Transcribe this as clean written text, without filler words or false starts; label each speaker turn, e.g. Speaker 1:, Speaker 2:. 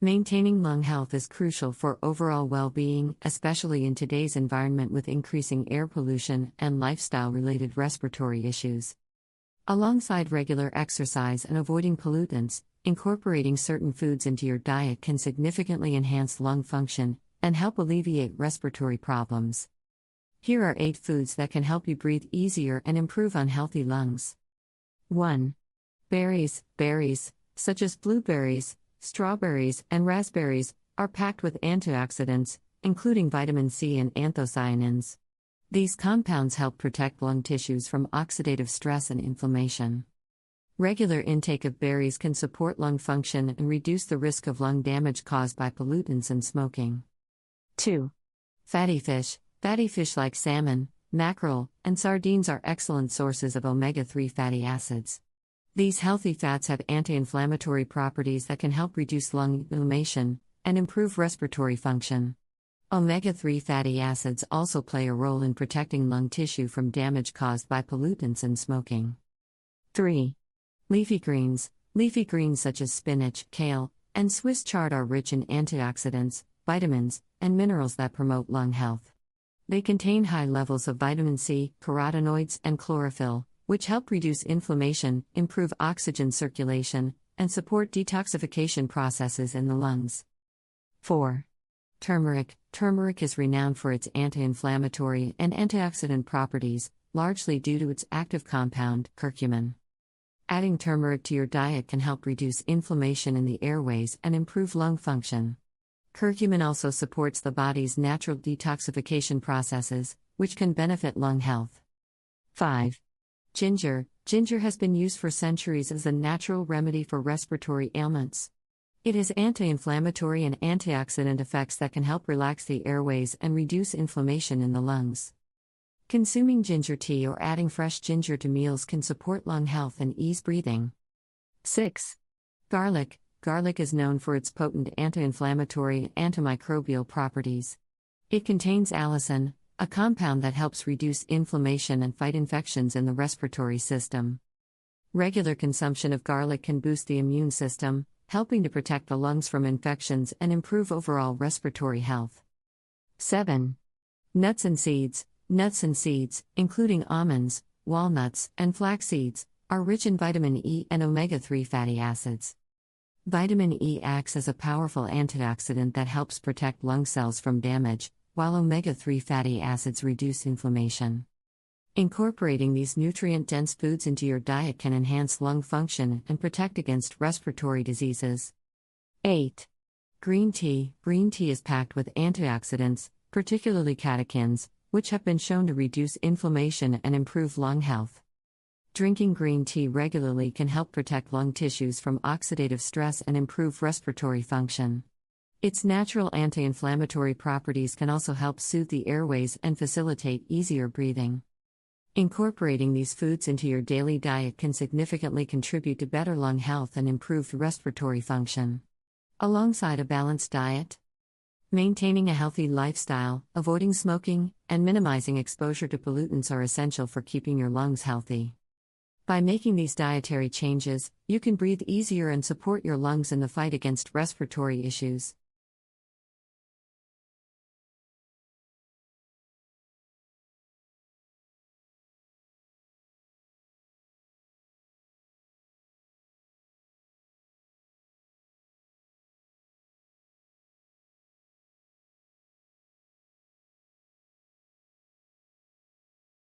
Speaker 1: Maintaining lung health is crucial for overall well-being, especially in today's environment with increasing air pollution and lifestyle-related respiratory issues. Alongside regular exercise and avoiding pollutants, incorporating certain foods into your diet can significantly enhance lung function and help alleviate respiratory problems. Here are 8 foods that can help you breathe easier and improve unhealthy lungs. 1. Berries. Berries, such as blueberries, strawberries, and raspberries, are packed with antioxidants, including vitamin C and anthocyanins. These compounds help protect lung tissues from oxidative stress and inflammation. Regular intake of berries can support lung function and reduce the risk of lung damage caused by pollutants and smoking. 2. Fatty fish. Fatty fish like salmon, mackerel, and sardines are excellent sources of omega-3 fatty acids. These healthy fats have anti-inflammatory properties that can help reduce lung inflammation and improve respiratory function. Omega-3 fatty acids also play a role in protecting lung tissue from damage caused by pollutants and smoking. 3. Leafy greens. Leafy greens such as spinach, kale, and Swiss chard are rich in antioxidants, vitamins, and minerals that promote lung health. They contain high levels of vitamin C, carotenoids, and chlorophyll, which help reduce inflammation, improve oxygen circulation, and support detoxification processes in the lungs. 4. Turmeric. Turmeric is renowned for its anti-inflammatory and antioxidant properties, largely due to its active compound, curcumin. Adding turmeric to your diet can help reduce inflammation in the airways and improve lung function. Curcumin also supports the body's natural detoxification processes, which can benefit lung health. 5. Ginger. Ginger has been used for centuries as a natural remedy for respiratory ailments. It has anti-inflammatory and antioxidant effects that can help relax the airways and reduce inflammation in the lungs. Consuming ginger tea or adding fresh ginger to meals can support lung health and ease breathing. 6. Garlic. Garlic is known for its potent anti-inflammatory and antimicrobial properties. It contains allicin, a compound that helps reduce inflammation and fight infections in the respiratory system. Regular consumption of garlic can boost the immune system, helping to protect the lungs from infections and improve overall respiratory health. 7. Nuts and seeds. Nuts and seeds, including almonds, walnuts, and flax seeds, are rich in vitamin E and omega-3 fatty acids. Vitamin E acts as a powerful antioxidant that helps protect lung cells from damage, while omega-3 fatty acids reduce inflammation. Incorporating these nutrient-dense foods into your diet can enhance lung function and protect against respiratory diseases. 8. Green tea. Green tea is packed with antioxidants, particularly catechins, which have been shown to reduce inflammation and improve lung health. Drinking green tea regularly can help protect lung tissues from oxidative stress and improve respiratory function. Its natural anti-inflammatory properties can also help soothe the airways and facilitate easier breathing. Incorporating these foods into your daily diet can significantly contribute to better lung health and improved respiratory function. Alongside a balanced diet, maintaining a healthy lifestyle, avoiding smoking, and minimizing exposure to pollutants are essential for keeping your lungs healthy. By making these dietary changes, you can breathe easier and support your lungs in the fight against respiratory issues.